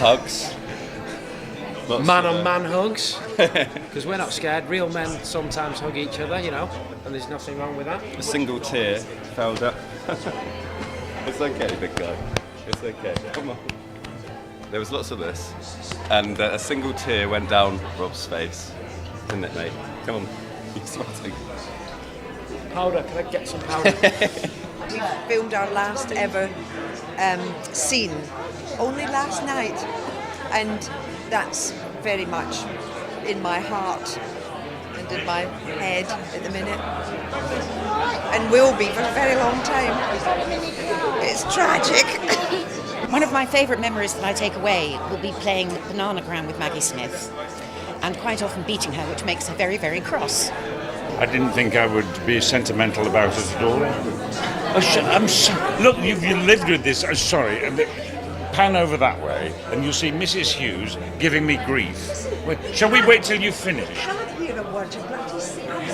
hugs. Man-on-man hugs, because we're not scared. Real men sometimes hug each other, you know, and there's nothing wrong with that. A single tear fell down. It's okay, big guy. It's okay. Come on. There was lots of this, and a single tear went down Rob's face, didn't it, mate? Come on, you're sweating. Powder, can I get some powder? We filmed our last ever scene only last night, and that's very much in my heart and in my head at the minute, and will be for a very long time. It's tragic. One of my favourite memories that I take away will be playing Bananagram with Maggie Smith, and quite often beating her, which makes her very, very cross. I didn't think I would be sentimental about it at all. Look, you've lived with this. I'm sorry. Pan over that way, and you'll see Mrs. Hughes giving me grief. Shall we wait till you finish?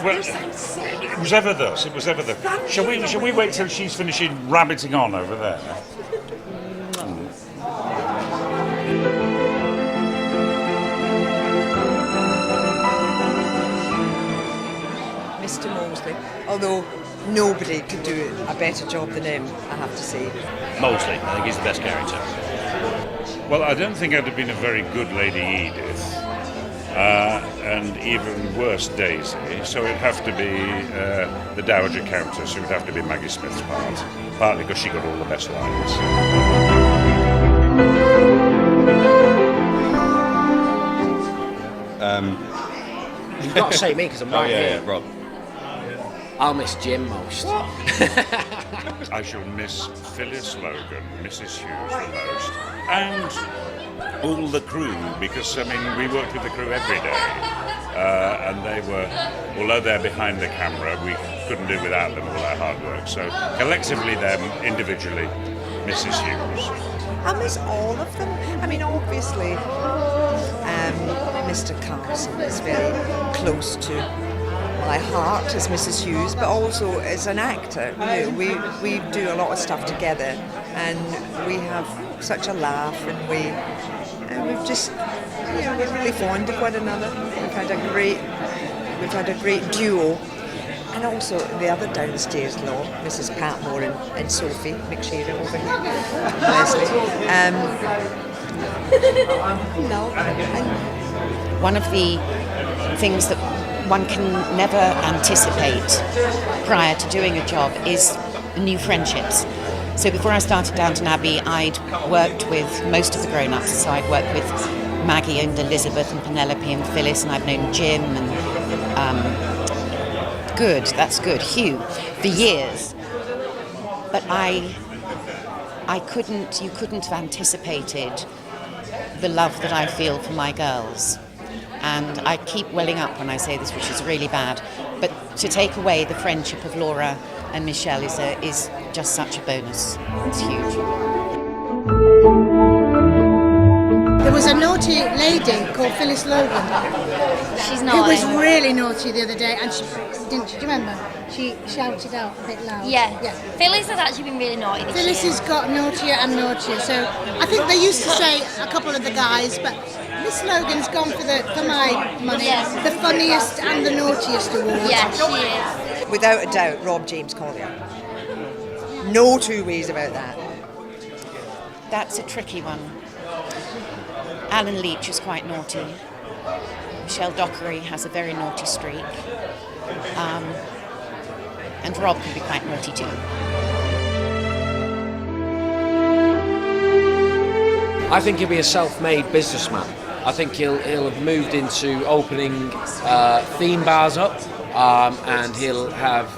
Well, it was ever thus. It was ever thus. Shall we wait till she's finishing rabbiting on over there? Mr. Molesley, although nobody could do a better job than him, I have to say. Molesley, I think he's the best character. Well, I don't think I'd have been a very good Lady Edith, and even worse Daisy, so it'd have to be the Dowager Countess, who would have to be Maggie Smith's part, partly because she got all the best lines. You've got to say me, because I'm right here. Yeah, Rob. I'll miss Jim most. I shall miss Phyllis Logan, Mrs. Hughes the most, and all the crew, because, I mean, we worked with the crew every day, and they were, although they're behind the camera, we couldn't do without them, all their hard work. So collectively, them, individually, Mrs. Hughes. I miss all of them. I mean, obviously, Mr. Carson is very close to my heart as Mrs. Hughes, but also as an actor. You know, we do a lot of stuff together, and we have such a laugh, and we've just, you know, we're really fond of one another. We've had a great duo, and also the other downstairs lot, Mrs. Patmore and Sophie McShader over here, Leslie. One of the things that one can never anticipate prior to doing a job is new friendships. So before I started Downton Abbey, I'd worked with most of the grown-ups. So I'd worked with Maggie and Elizabeth and Penelope and Phyllis, and I've known Jim and Hugh, for years. But you couldn't have anticipated the love that I feel for my girls. And I keep welling up when I say this, which is really bad. But to take away the friendship of Laura and Michelle is just such a bonus. It's huge. There was a naughty lady called Phyllis Logan. She's who naughty. was really naughty the other day, and do you remember? She shouted out a bit loud. Yeah. Phyllis has actually been really naughty this Phyllis year. has got naughtier and naughtier. So I think they used to say a couple of the guys, but Miss Logan's gone for my money, the funniest and the naughtiest award. Yeah, she is. Without a doubt, Rob James-Collier. No two ways about that. That's a tricky one. Alan Leach is quite naughty. Michelle Dockery has a very naughty streak. And Rob can be quite naughty too. I think he'll be a self-made businessman. I think he'll have moved into opening theme bars up, and he'll have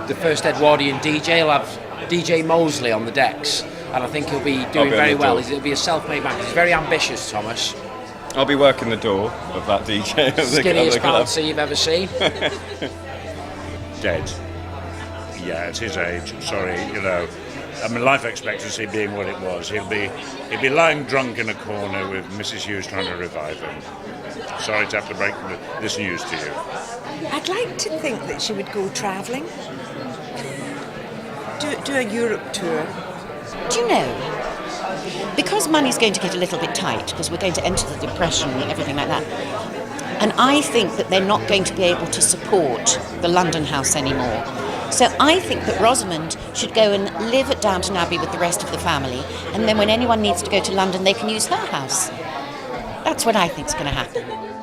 the first Edwardian DJ. He'll have DJ Molesley on the decks, and I think he'll be doing very well. He'll be a self-made man. He's very ambitious, Thomas. I'll be working the door of that DJ. Skinniest bouncer you've ever seen. Dead. Yeah, at his age. Sorry, you know. I mean, life expectancy being what it was, he'd be lying drunk in a corner with Mrs. Hughes trying to revive him. Sorry to have to break this news to you. I'd like to think that she would go travelling. Do a Europe tour. Do you know, because money's going to get a little bit tight, because we're going to enter the Depression and everything like that, and I think that they're not going to be able to support the London house anymore. So I think that Rosamond should go and live at Downton Abbey with the rest of the family, and then when anyone needs to go to London, they can use her house. That's what I think's going to happen.